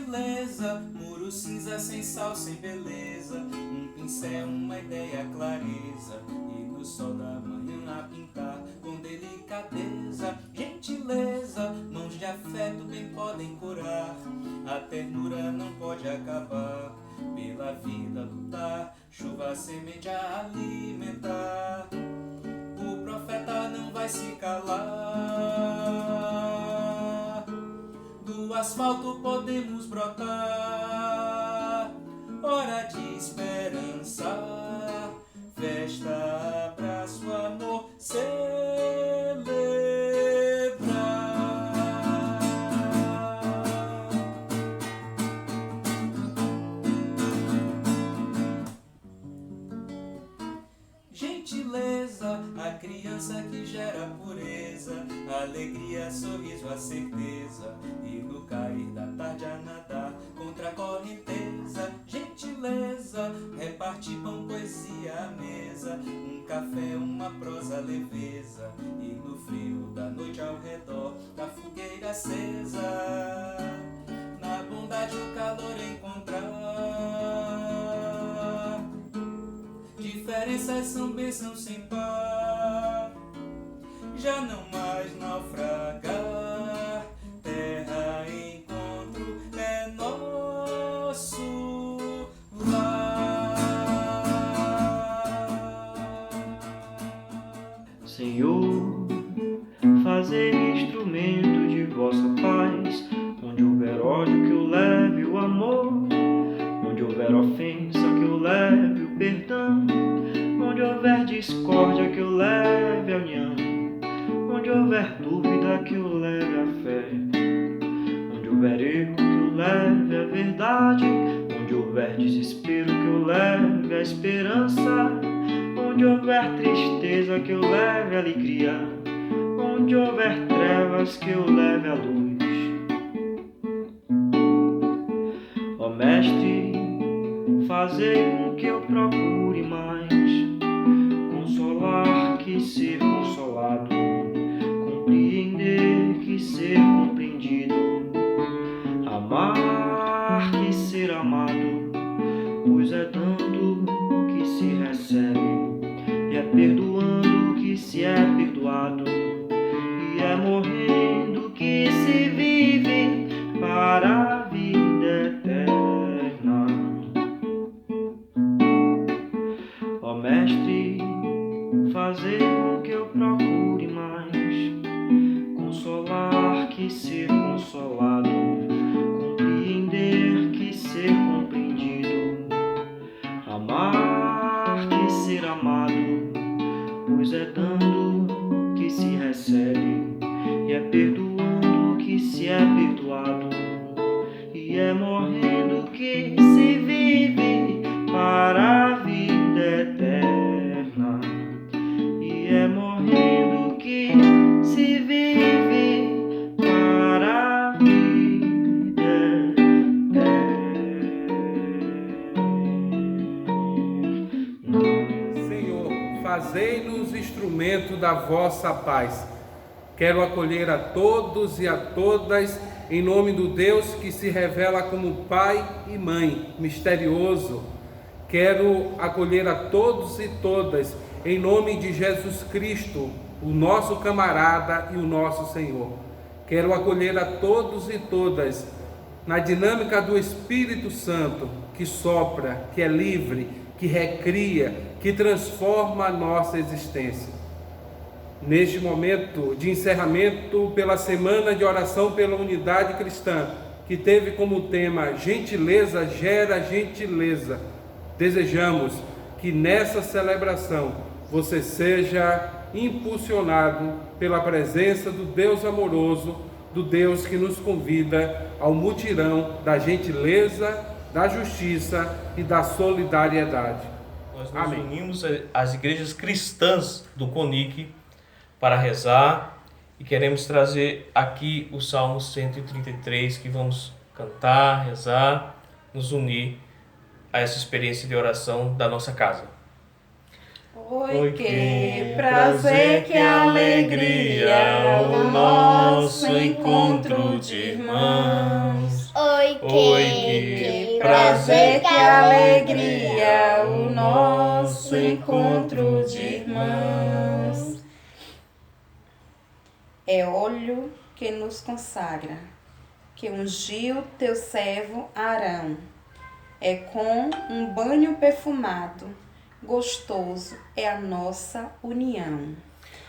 gentileza, muro cinza sem sal, sem beleza, um pincel, uma ideia, clareza, e no sol da manhã a pintar com delicadeza. Gentileza, mãos de afeto bem podem curar, a ternura não pode acabar, pela vida lutar, chuva, semente a alimentar. O profeta não vai se calar, do asfalto podemos brotar, hora de esperança, festa, abraço, amor, celebrar. Gentileza, a criança que gera pureza, alegria, sorriso, a certeza, e no cair da tarde a nadar contra a correnteza. Gentileza, reparte pão, poesia à mesa, um café, uma prosa, leveza, e no frio da noite ao redor da fogueira acesa, na bondade o calor encontrar. Diferenças são bênçãos sem par, já não mais naufragar. Terra, encontro é nosso lar. Senhor, fazei instrumento de vossa paz, onde houver ódio que eu leve o amor, onde houver ofensa que eu leve o perdão, onde houver discórdia que eu leve a união, onde houver dúvida que eu leve a fé, onde houver erro que eu leve a verdade, onde houver desespero que eu leve a esperança, onde houver tristeza que eu leve a alegria, onde houver trevas que eu leve a luz. Ó Mestre, fazei com que eu procure mais consolar que ser consolado, compreender que ser compreendido, amar que ser amado, pois é dando que se recebe, e é perdoando que se é perdoado, e é morrendo que se vive para a vida eterna. Ó Mestre, fazer com que eu procure mais consolar que ser consolado, compreender que ser compreendido, amar que ser amado, pois é dando que se recebe, e é perdoando que se é perdoado, e é morrendo que se vive para a vida eterna, e é morrendo que se vive para a vida eterna. Senhor, fazei-nos instrumento da vossa paz. Quero acolher a todos e a todas em nome do Deus que se revela como Pai e Mãe, misterioso. Quero acolher a todos e todas em nome de Jesus Cristo, o nosso camarada e o nosso Senhor. Quero acolher a todos e todas na dinâmica do Espírito Santo, que sopra, que é livre, que recria, que transforma a nossa existência. Neste momento de encerramento pela Semana de Oração pela Unidade Cristã, que teve como tema Gentileza gera gentileza, desejamos que nessa celebração você seja impulsionado pela presença do Deus amoroso, do Deus que nos convida ao mutirão da gentileza, da justiça e da solidariedade. Nós nos Amém. unimos às igrejas cristãs do CONIC para rezar e queremos trazer aqui o Salmo 133 que vamos cantar, rezar, nos unir a essa experiência de oração da nossa casa. Oi, que prazer, que alegria, o nosso encontro de irmãos. Oi, que prazer, que alegria, o nosso encontro de irmãos. É óleo que nos consagra, que ungiu teu servo Arão. É com um banho perfumado, gostoso é a nossa união.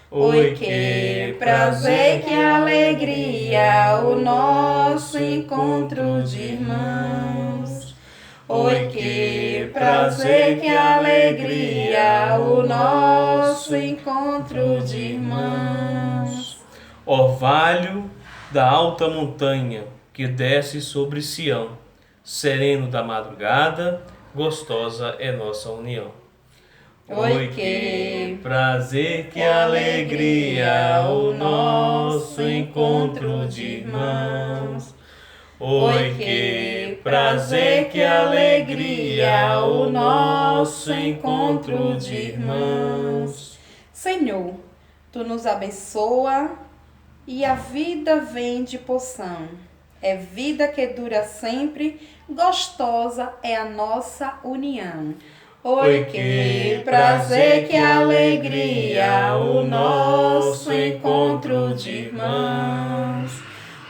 Oi, que prazer, que alegria, o nosso encontro de irmãos. Oi, que prazer, que alegria, o nosso encontro de irmãos. Orvalho da alta montanha que desce sobre Sião, sereno da madrugada, gostosa é nossa união. Oi, que prazer, que alegria, o nosso encontro de irmãos. Oi, que prazer, que alegria, o nosso encontro de irmãos. Senhor, tu nos abençoa e a vida vem de porção. É vida que dura sempre, gostosa é a nossa união. Oi, que prazer, que alegria, o nosso encontro de irmãos.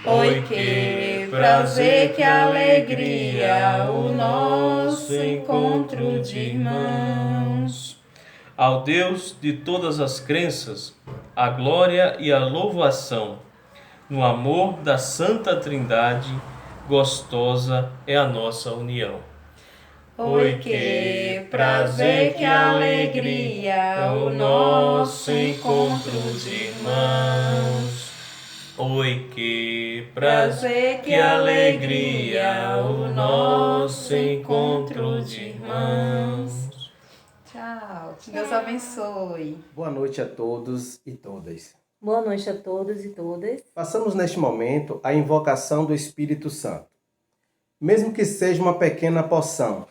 Oi, que prazer, que alegria, o nosso encontro de irmãos. Ao Deus de todas as crenças, a glória e a louvação. No amor da Santa Trindade, gostosa é a nossa união. Oi, que prazer, que alegria, o nosso encontro de irmãos. Oi, que prazer, que alegria, o nosso encontro de irmãos. Tchau, Deus abençoe. Boa noite a todos e todas. Boa noite a todos e todas. Façamos neste momento a invocação do Espírito Santo. Mesmo que seja uma pequena porção.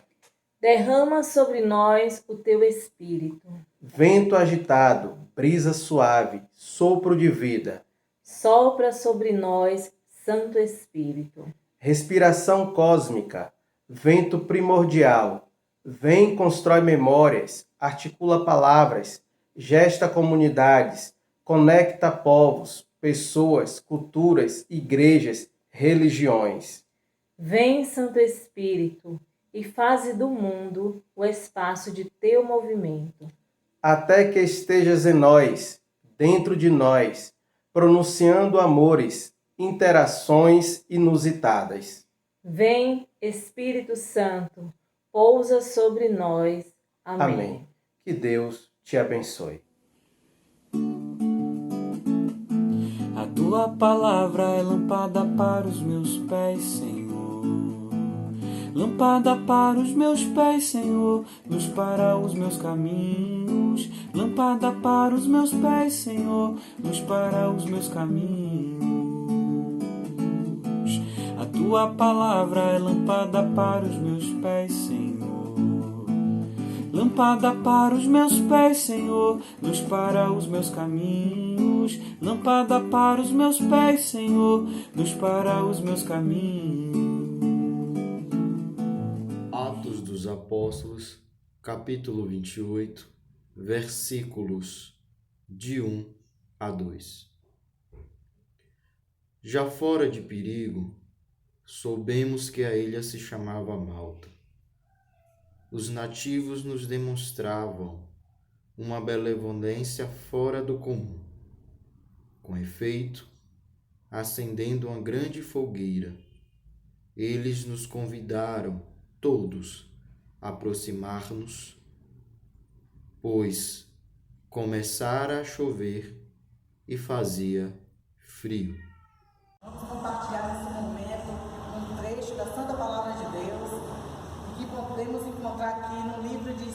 Derrama sobre nós o teu Espírito. Vento agitado, brisa suave, sopro de vida. Sopra sobre nós, Santo Espírito. Respiração cósmica, vento primordial. Vem, constrói memórias, articula palavras, gesta comunidades, conecta povos, pessoas, culturas, igrejas, religiões. Vem, Santo Espírito, e faze do mundo o espaço de teu movimento. Até que estejas em nós, dentro de nós, pronunciando amores, interações inusitadas. Vem, Espírito Santo, pousa sobre nós. Amém. Amém. Que Deus te abençoe. A tua palavra é lâmpada para os meus pés, Senhor. Lâmpada para os meus pés, Senhor, luz para os meus caminhos. Lâmpada para os meus pés, Senhor, luz para os meus caminhos. A tua palavra é lâmpada para os meus pés, Senhor. Lâmpada para os meus pés, Senhor, luz para os meus caminhos. Lâmpada para os meus pés, Senhor, luz para os meus caminhos. Atos dos Apóstolos, capítulo 28, versículos de 1 a 2. Já fora de perigo, soubemos que a ilha se chamava Malta. Os nativos nos demonstravam uma benevolência fora do comum. Com efeito, acendendo uma grande fogueira, eles nos convidaram todos a aproximar-nos, pois começara a chover e fazia frio. Vamos compartilhar nesse momento um trecho da Santa Palavra de Deus que podemos encontrar aqui no livro de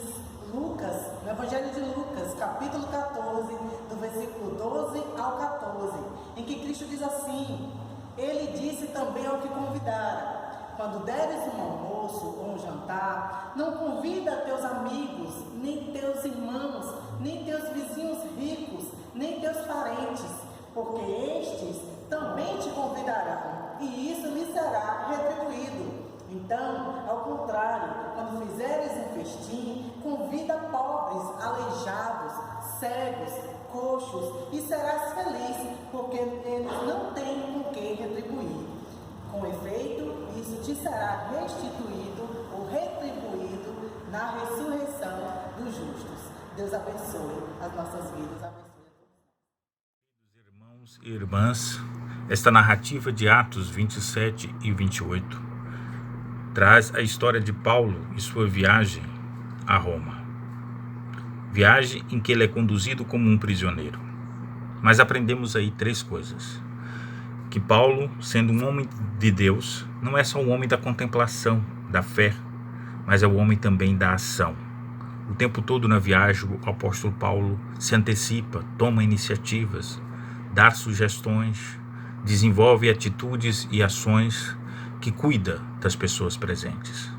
Lucas, no Evangelho de Lucas, capítulo 14, do versículo 12 ao 14, em que Cristo diz assim: Ele disse também ao que convidara: quando deres um almoço ou um jantar, não convida teus amigos, nem teus irmãos, nem teus vizinhos ricos, nem teus parentes, porque estes também te convidarão, e isso lhe será retribuído. Então, ao contrário, quando fizeres um festim, convida pobres, aleijados, cegos, coxos, e serás feliz, porque eles não têm com que retribuir. Com efeito, isso te será restituído ou retribuído na ressurreição dos justos. Deus abençoe as nossas vidas. Abençoe a todos. Irmãos e irmãs, esta narrativa de Atos 27 e 28 traz a história de Paulo e sua viagem a Roma. Viagem em que ele é conduzido como um prisioneiro. Mas aprendemos aí 3 coisas. Que Paulo, sendo um homem de Deus, não é só um homem da contemplação, da fé, mas é o homem também da ação. O tempo todo na viagem, o apóstolo Paulo se antecipa, toma iniciativas, dá sugestões, desenvolve atitudes e ações que cuida das pessoas presentes.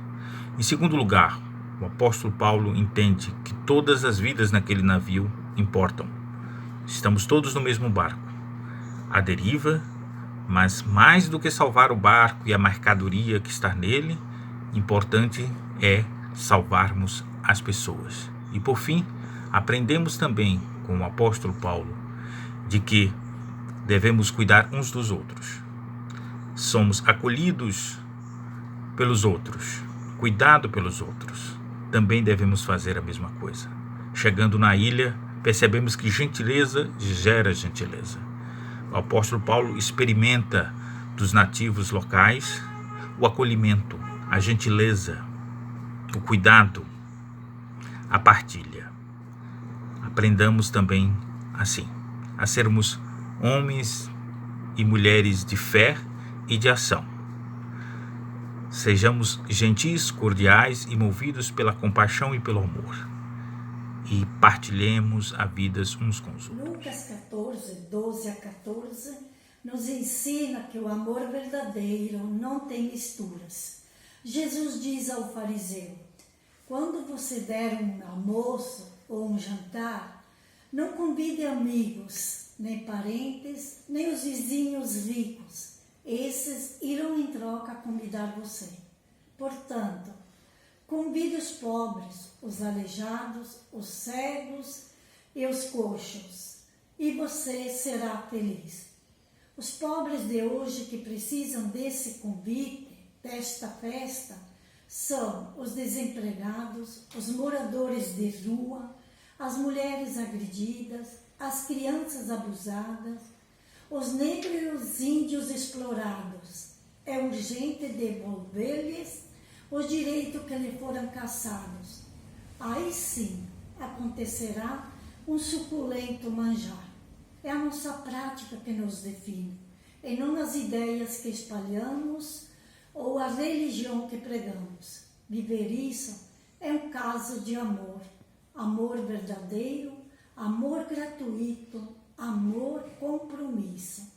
Em segundo lugar, o apóstolo Paulo entende que todas as vidas naquele navio importam. Estamos todos no mesmo barco, à deriva, mas mais do que salvar o barco e a mercadoria que está nele, importante é salvarmos as pessoas. E por fim, aprendemos também com o apóstolo Paulo de que devemos cuidar uns dos outros. Somos acolhidos pelos outros, cuidado pelos outros. Também devemos fazer a mesma coisa. Chegando na ilha, percebemos que gentileza gera gentileza. O apóstolo Paulo experimenta dos nativos locais o acolhimento, a gentileza, o cuidado, a partilha. Aprendamos também assim, a sermos homens e mulheres de fé e de ação. Sejamos gentis, cordiais e movidos pela compaixão e pelo amor. E partilhemos a vida uns com os outros. Lucas 14, 12 a 14, nos ensina que o amor verdadeiro não tem misturas. Jesus diz ao fariseu: quando você der um almoço ou um jantar, não convide amigos, nem parentes, nem os vizinhos ricos. Esses irão em troca convidar você. Portanto, convide os pobres, os aleijados, os cegos e os coxos, e você será feliz. Os pobres de hoje que precisam desse convite, desta festa, são os desempregados, os moradores de rua, as mulheres agredidas, as crianças abusadas, os negros e os índios explorados. É urgente devolver-lhes os direitos que lhe foram cassados. Aí sim acontecerá um suculento manjar. É a nossa prática que nos define, e não as ideias que espalhamos ou a religião que pregamos. Viver isso é um caso de amor. Amor verdadeiro, amor gratuito, amor compromisso.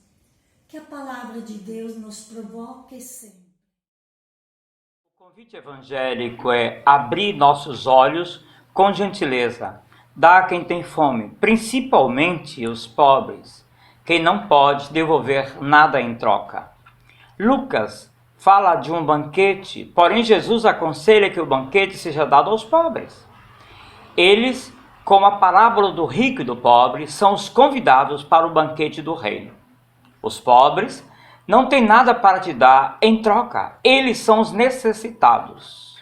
Que a palavra de Deus nos provoque sempre. O convite evangélico é abrir nossos olhos com gentileza, dar a quem tem fome, principalmente os pobres, quem não pode devolver nada em troca. Lucas fala de um banquete, porém Jesus aconselha que o banquete seja dado aos pobres. Eles, como a parábola do rico e do pobre, são os convidados para o banquete do reino. Os pobres não têm nada para te dar em troca, eles são os necessitados.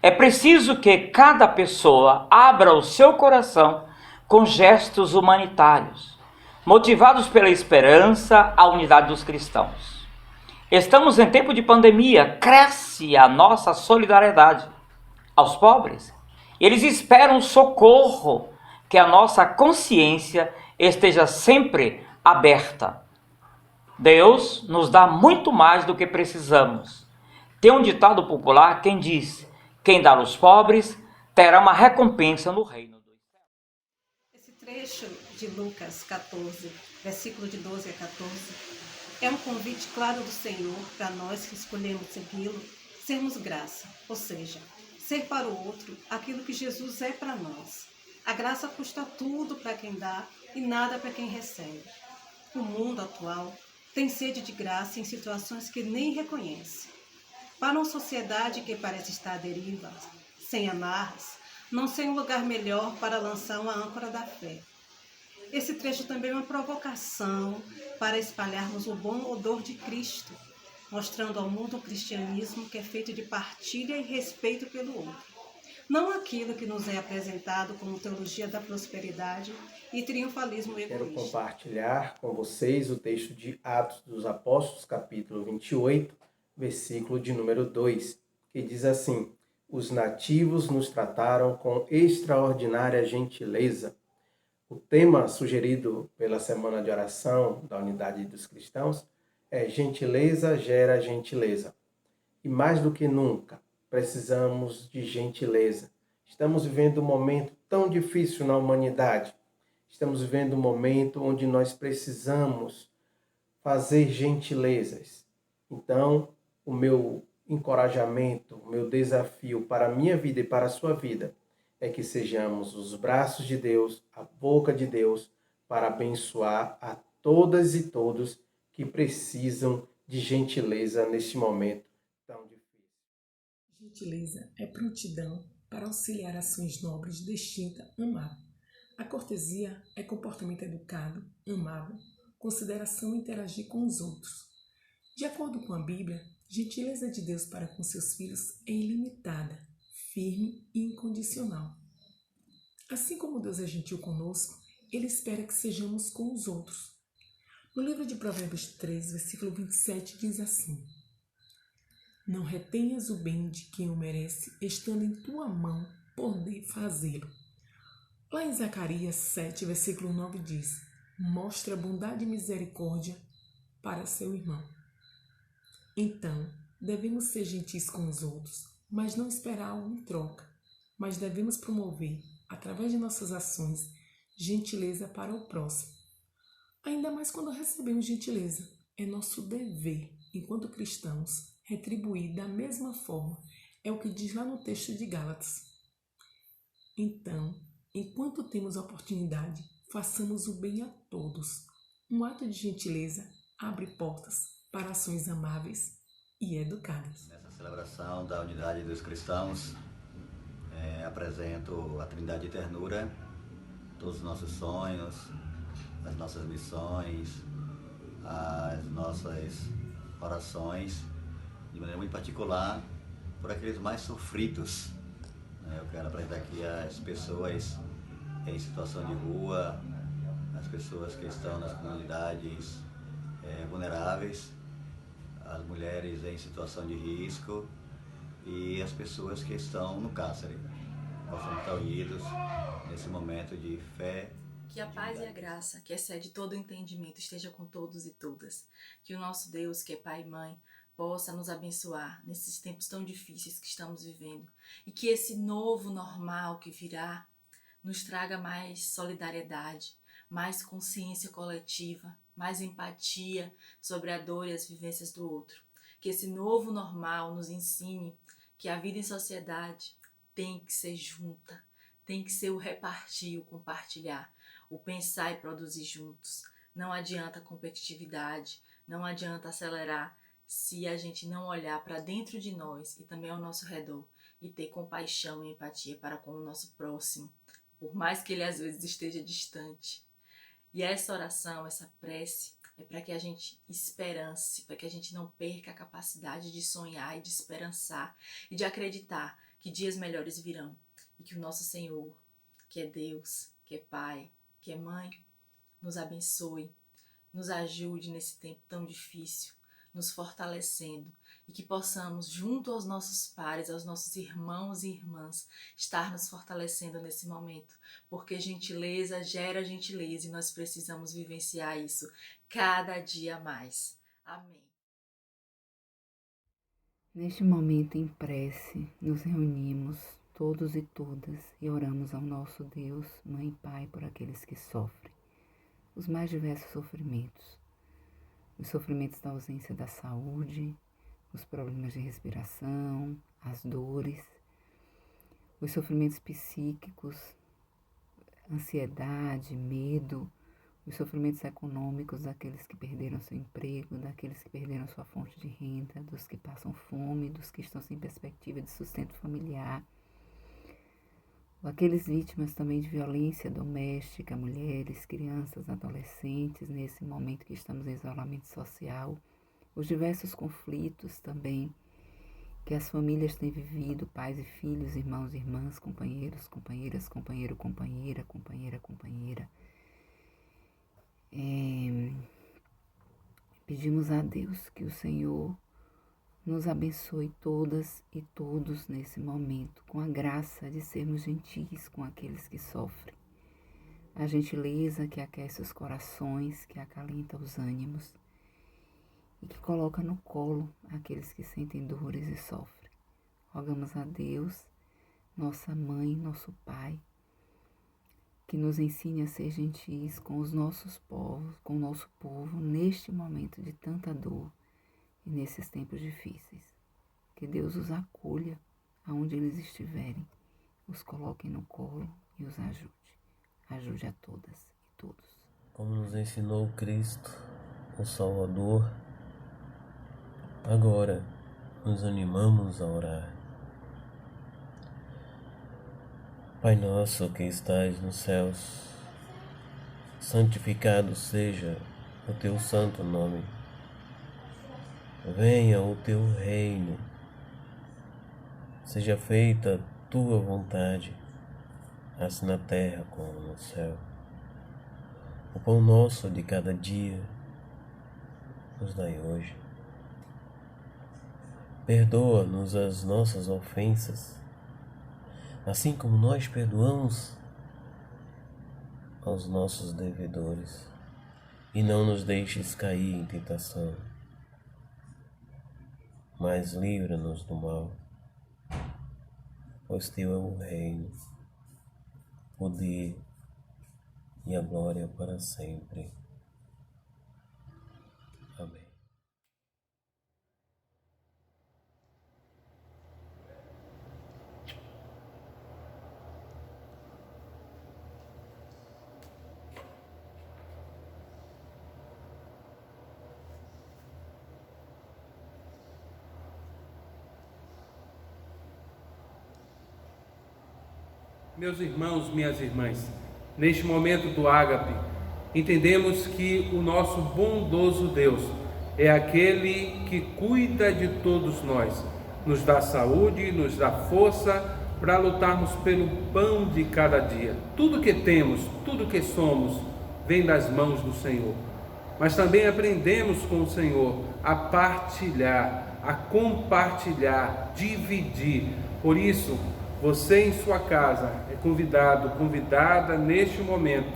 É preciso que cada pessoa abra o seu coração com gestos humanitários, motivados pela esperança, a unidade dos cristãos. Estamos em tempo de pandemia, cresce a nossa solidariedade aos pobres. Eles esperam socorro, que a nossa consciência esteja sempre aberta. Deus nos dá muito mais do que precisamos. Tem um ditado popular quem diz: quem dá aos pobres terá uma recompensa no reino dos céus. Esse trecho de Lucas 14, versículo de 12 a 14, é um convite claro do Senhor para nós que escolhemos segui-lo, sermos graça, ou seja, ser para o outro aquilo que Jesus é para nós. A graça custa tudo para quem dá e nada para quem recebe. O mundo atual tem sede de graça em situações que nem reconhece. Para uma sociedade que parece estar à deriva, sem amarras, não sei um lugar melhor para lançar uma âncora da fé. Esse trecho também é uma provocação para espalharmos o bom odor de Cristo, mostrando ao mundo o cristianismo que é feito de partilha e respeito pelo outro. Não aquilo que nos é apresentado como teologia da prosperidade e triunfalismo egoísta. Quero compartilhar com vocês o texto de Atos dos Apóstolos, capítulo 28, versículo de número 2, que diz assim: os nativos nos trataram com extraordinária gentileza. O tema sugerido pela Semana de Oração da Unidade dos Cristãos é gentileza gera gentileza. E mais do que nunca, precisamos de gentileza. Estamos vivendo um momento tão difícil na humanidade. Estamos vivendo um momento onde nós precisamos fazer gentilezas. Então, o meu encorajamento, o meu desafio para a minha vida e para a sua vida é que sejamos os braços de Deus, a boca de Deus, para abençoar a todas e todos que precisam de gentileza neste momento tão difícil. Gentileza é prontidão para auxiliar ações nobres de destinta amável. A cortesia é comportamento educado, amável, consideração e interagir com os outros. De acordo com a Bíblia, gentileza de Deus para com seus filhos é ilimitada, firme e incondicional. Assim como Deus é gentil conosco, Ele espera que sejamos com os outros. No livro de Provérbios 3, versículo 27, diz assim: não retenhas o bem de quem o merece, estando em tua mão poder fazê-lo. Lá em Zacarias 7, versículo 9 diz: mostra bondade e misericórdia para seu irmão. Então, devemos ser gentis com os outros, mas não esperar algo em troca, mas devemos promover, através de nossas ações, gentileza para o próximo. Ainda mais quando recebemos gentileza, é nosso dever, enquanto cristãos, retribuir da mesma forma. É o que diz lá no texto de Gálatas. Então, enquanto temos a oportunidade, façamos o bem a todos. Um ato de gentileza abre portas para ações amáveis e educadas. Nessa celebração da unidade dos cristãos, apresento a Trindade de Ternura, todos os nossos sonhos, as nossas missões, as nossas orações, de maneira muito particular, por aqueles mais sofridos. Eu quero apresentar aqui as pessoas em situação de rua, as pessoas que estão nas comunidades vulneráveis, as mulheres em situação de risco e as pessoas que estão no cárcere. Possam estar unidos nesse momento de fé. Que a paz e a graça, que excede todo o entendimento, esteja com todos e todas. Que o nosso Deus, que é Pai e Mãe, possa nos abençoar nesses tempos tão difíceis que estamos vivendo. E que esse novo normal que virá nos traga mais solidariedade, mais consciência coletiva, mais empatia sobre a dor e as vivências do outro. Que esse novo normal nos ensine que a vida em sociedade tem que ser junta, tem que ser o repartir, o compartilhar, o pensar e produzir juntos. Não adianta competitividade, não adianta acelerar se a gente não olhar para dentro de nós e também ao nosso redor e ter compaixão e empatia para com o nosso próximo, por mais que ele às vezes esteja distante. E essa oração, essa prece, é para que a gente esperance, para que a gente não perca a capacidade de sonhar e de esperançar e de acreditar que dias melhores virão e que o nosso Senhor, que é Deus, que é Pai, que é Mãe, nos abençoe, nos ajude nesse tempo tão difícil, nos fortalecendo e que possamos, junto aos nossos pares, aos nossos irmãos e irmãs, estar nos fortalecendo nesse momento, porque gentileza gera gentileza e nós precisamos vivenciar isso cada dia mais. Amém. Neste momento em prece, nos reunimos todos e todas e oramos ao nosso Deus, Mãe e Pai, por aqueles que sofrem, os mais diversos sofrimentos. Os sofrimentos da ausência da saúde, os problemas de respiração, as dores, os sofrimentos psíquicos, ansiedade, medo, os sofrimentos econômicos daqueles que perderam seu emprego, daqueles que perderam sua fonte de renda, dos que passam fome, dos que estão sem perspectiva de sustento familiar, aqueles vítimas também de violência doméstica, mulheres, crianças, adolescentes, nesse momento que estamos em isolamento social, os diversos conflitos também que as famílias têm vivido, pais e filhos, irmãos e irmãs, companheiros, companheiras, companheiro, companheira, companheira, companheira. Pedimos a Deus que o Senhor nos abençoe todas e todos nesse momento, com a graça de sermos gentis com aqueles que sofrem. A gentileza que aquece os corações, que acalenta os ânimos e que coloca no colo aqueles que sentem dores e sofrem. Rogamos a Deus, nossa mãe, nosso Pai, que nos ensine a ser gentis com os nossos povos, com o nosso povo, neste momento de tanta dor e nesses tempos difíceis. Que Deus os acolha aonde eles estiverem, os coloque no colo e os ajude. Ajude a todas e todos. Como nos ensinou Cristo, o Salvador, agora nos animamos a orar. Pai nosso que estais nos céus, santificado seja o teu santo nome. Venha o teu reino, seja feita a tua vontade, assim na terra como no céu. O pão nosso de cada dia nos dai hoje. Perdoa-nos as nossas ofensas, assim como nós perdoamos aos nossos devedores, e não nos deixes cair em tentação, mas livra-nos do mal, pois teu é o reino, o poder e a glória para sempre. Amém. Meus irmãos, minhas irmãs, neste momento do ágape, entendemos que o nosso bondoso Deus é aquele que cuida de todos nós, nos dá saúde, nos dá força para lutarmos pelo pão de cada dia. Tudo que temos, tudo que somos, vem das mãos do Senhor. Mas também aprendemos com o Senhor a partilhar, a compartilhar, dividir. Por isso, você em sua casa é convidado, convidada neste momento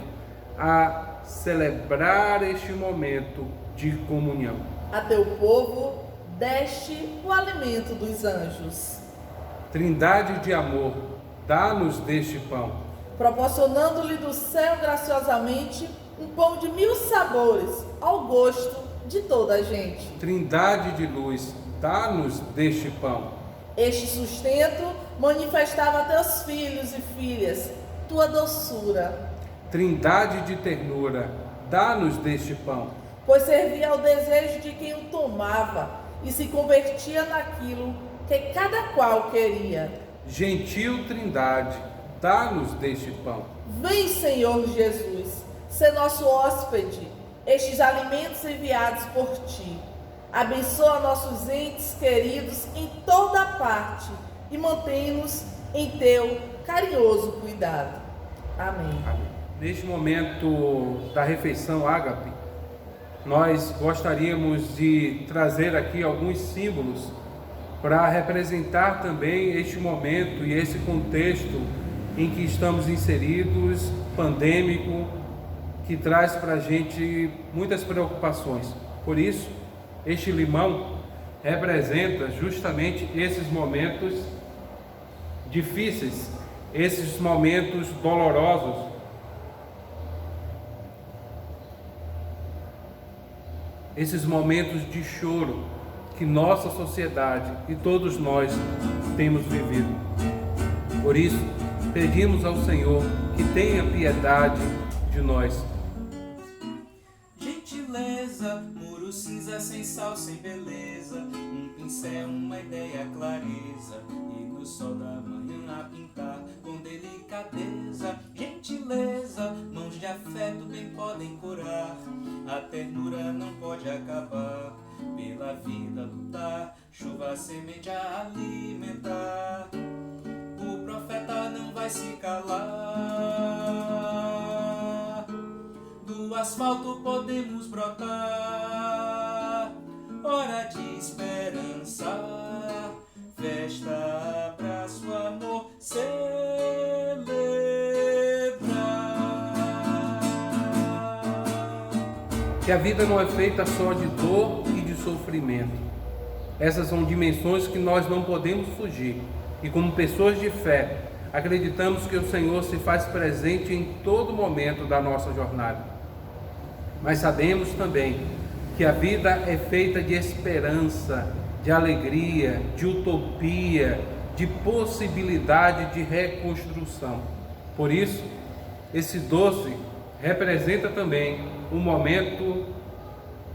a celebrar este momento de comunhão. A teu povo deste o alimento dos anjos. Trindade de amor, dá-nos deste pão. Proporcionando-lhe do céu graciosamente um pão de 1000 sabores, ao gosto de toda a gente. Trindade de luz, dá-nos deste pão. Este sustento manifestava a teus filhos e filhas tua doçura. Trindade de ternura, dá-nos deste pão. Pois servia ao desejo de quem o tomava e se convertia naquilo que cada qual queria. Gentil Trindade, dá-nos deste pão. Vem, Senhor Jesus, ser nosso hóspede, estes alimentos enviados por ti. Abençoa nossos entes queridos em toda parte e mantém-nos em teu carinhoso cuidado. Amém. Amém. Neste momento da refeição ágape, nós gostaríamos de trazer aqui alguns símbolos para representar também este momento e esse contexto em que estamos inseridos, pandêmico, que traz para a gente muitas preocupações. Por isso, este limão representa justamente esses momentos difíceis, esses momentos dolorosos, esses momentos de choro que nossa sociedade e todos nós temos vivido. Por isso, pedimos ao Senhor que tenha piedade de nós. gentileza, muro cinza sem sal, sem beleza, um pincel, uma ideia, clareza, e no sol da manhã a pintar com delicadeza. Gentileza, mãos de afeto bem podem curar, a ternura não pode acabar, pela vida lutar, chuva, semente a alimentar. O profeta não vai se calar, do asfalto podemos brotar, hora de esperança, festa, abraço, amor, celebrar. Que a vida não é feita só de dor e de sofrimento. Essas são dimensões que nós não podemos fugir. E como pessoas de fé, acreditamos que o Senhor se faz presente em todo momento da nossa jornada. Mas sabemos também que a vida é feita de esperança, de alegria, de utopia, de possibilidade de reconstrução. Por isso, esse 12 representa também um momento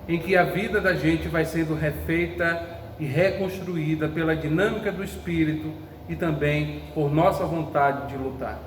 em que a vida da gente vai sendo refeita e reconstruída pela dinâmica do Espírito e também por nossa vontade de lutar.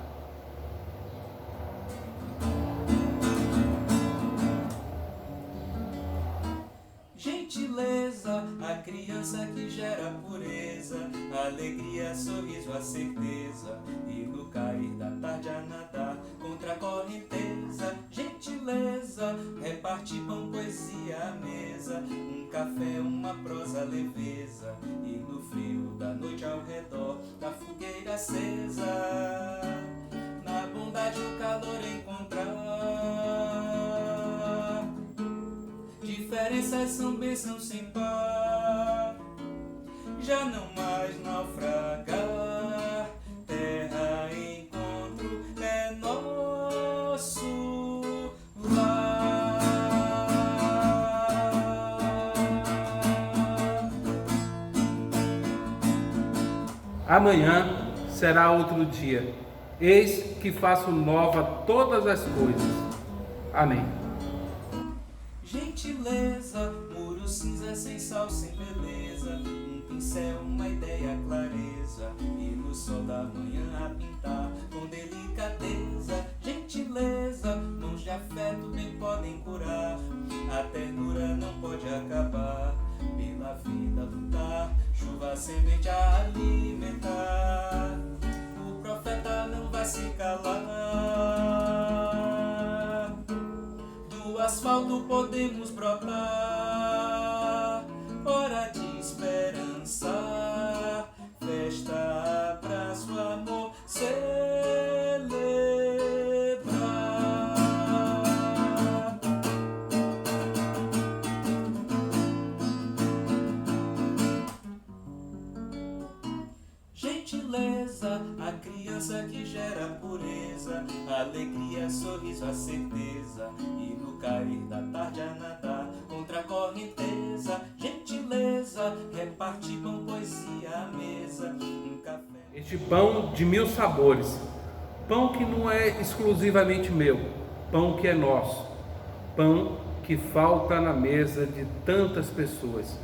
Gentileza, a criança que gera pureza, alegria, sorriso, a certeza, e no cair da tarde a nadar contra a correnteza. Gentileza, reparte pão, poesia à mesa, um café, uma prosa, leveza, e no frio da noite ao redor da fogueira acesa, na bondade o calor encontrar. Diferenças são bênçãos sem par, já não mais naufragar. Terra, encontro é nosso lar. Amanhã será outro dia. Eis que faço nova todas as coisas. Amém. Gentileza, muro cinza sem sal, sem beleza, um pincel, uma ideia, clareza, e no sol da manhã a pintar com delicadeza. Gentileza, mãos de afeto bem podem curar, a ternura não pode acabar, pela vida lutar, chuva, semente a alimentar. O profeta não vai se calar, do asfalto podemos brotar, hora de esperança, festa, abraço, amor, celebrar. Gentileza, a criança que gera pureza, alegria, sorriso, a certeza, e no cair da tarde a nadar contra a correnteza. Gentileza, reparte pão, poesia à mesa, um café. Este pão de 1000 sabores, pão que não é exclusivamente meu, pão que é nosso, pão que falta na mesa de tantas pessoas.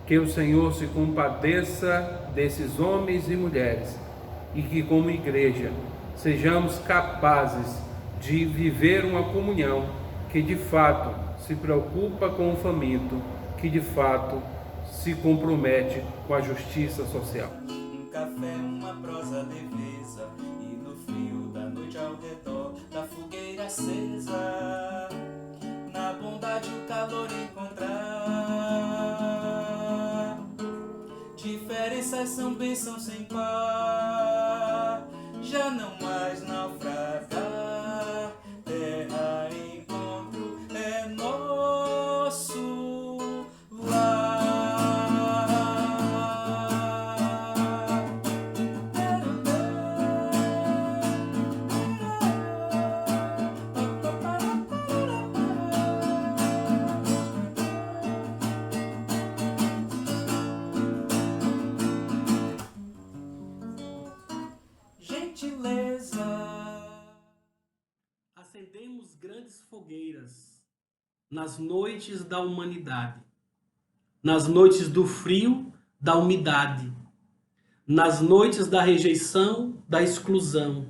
Que o Senhor se compadeça desses homens e mulheres e que, como igreja, sejamos capazes de viver uma comunhão que de fato se preocupa com o faminto, que de fato se compromete com a justiça social. Um café, uma prosa, leveza, e no frio da noite ao redor da fogueira acesa, na bondade o calor encontrar. Diferenças são bênçãos sem par, já não mais naufragar. Terra, encontro é nosso lar. Gentileza. Acendemos grandes fogueiras nas noites da humanidade, nas noites do frio, da umidade, nas noites da rejeição, da exclusão,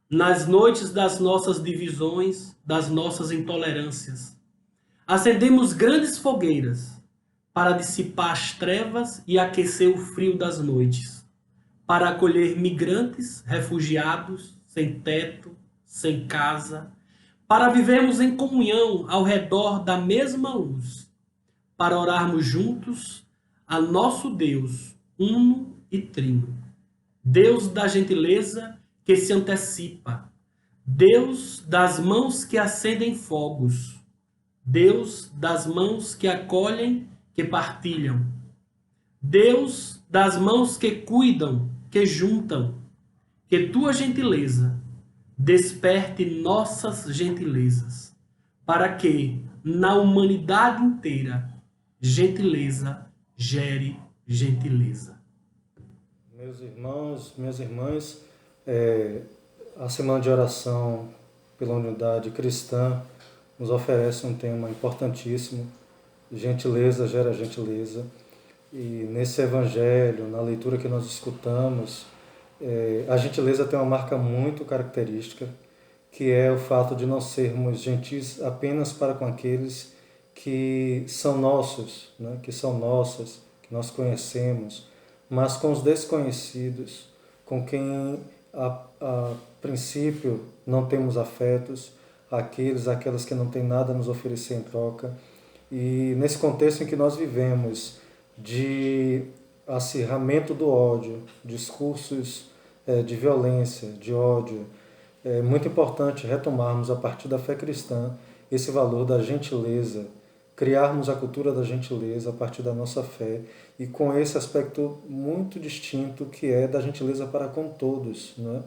nas noites das nossas divisões, das nossas intolerâncias. Acendemos grandes fogueiras para dissipar as trevas e aquecer o frio das noites, para acolher migrantes, refugiados, sem teto, sem casa, para vivermos em comunhão ao redor da mesma luz, para orarmos juntos a nosso Deus, uno e trino, Deus da gentileza que se antecipa, Deus das mãos que acendem fogos, Deus das mãos que acolhem, que partilham, Deus das mãos que cuidam, que juntam, que tua gentileza desperte nossas gentilezas, para que, na humanidade inteira, gentileza gere gentileza. Meus irmãos, minhas irmãs, a Semana de Oração pela Unidade Cristã nos oferece um tema importantíssimo: gentileza gera gentileza. E nesse evangelho, na leitura que nós escutamos, a gentileza tem uma marca muito característica, que é o fato de não sermos gentis apenas para com aqueles que são nossos, né? Que são nossas, que nós conhecemos, mas com os desconhecidos, com quem a princípio não temos afetos, aquelas que não têm nada a nos oferecer em troca. E nesse contexto em que nós vivemos, de acirramento do ódio, discursos de violência, de ódio, é muito importante retomarmos a partir da fé cristã esse valor da gentileza, criarmos a cultura da gentileza a partir da nossa fé e com esse aspecto muito distinto que é da gentileza para com todos, né?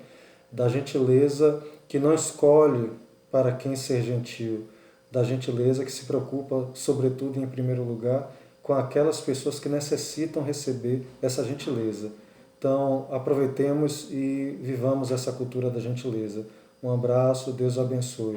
Da gentileza que não escolhe para quem ser gentil, da gentileza que se preocupa, sobretudo e em primeiro lugar, com aquelas pessoas que necessitam receber essa gentileza. Então, aproveitemos e vivamos essa cultura da gentileza. Um abraço, Deus abençoe.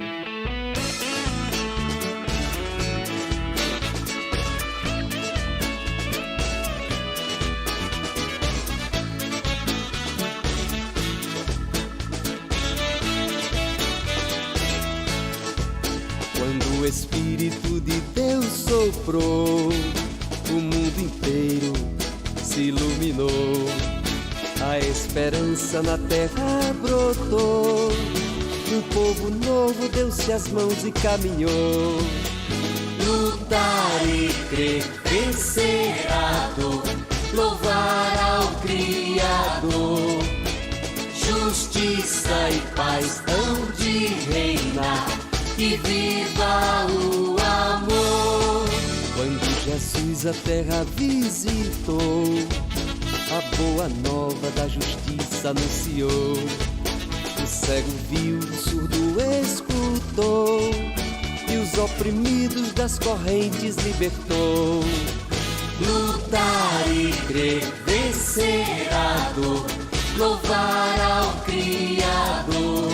Quando o Espírito de Deus soprou, o mundo inteiro se iluminou, a esperança na terra brotou, um povo novo deu-se as mãos e caminhou. Lutar e crer, vencer a dor, louvar ao Criador, justiça e paz hão de reinar, e viva o amor. Quando Jesus a terra visitou, a boa nova da justiça anunciou. O cego viu, o surdo escutou, e os oprimidos das correntes libertou. Lutar e crer, vencer a dor, louvar ao Criador,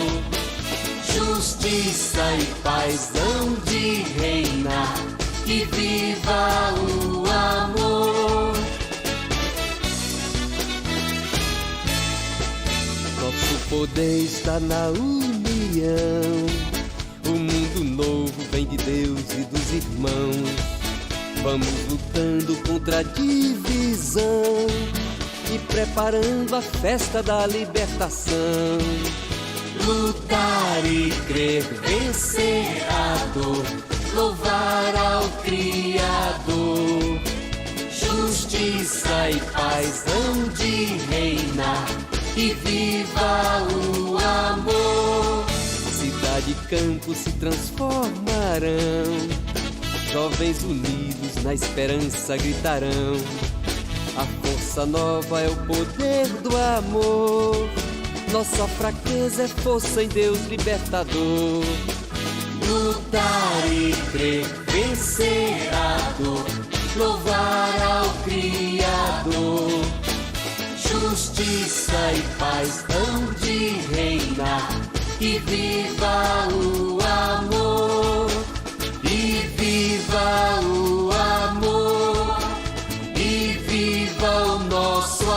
justiça e paz hão de reinar, e viva o amor. Nosso poder está na união, o mundo novo vem de Deus e dos irmãos. Vamos lutando contra a divisão e preparando a festa da libertação. Lutar e crer, vencer a dor, louvar ao Criador, justiça e paz hão de reinar, e viva o amor. Cidade e campo se transformarão, jovens unidos na esperança gritarão. A força nova é o poder do amor, nossa fraqueza é força em Deus libertador. Lutar e crer, vencer a dor, louvar ao Criador, justiça e paz hão de reinar, e viva o amor, e viva nosso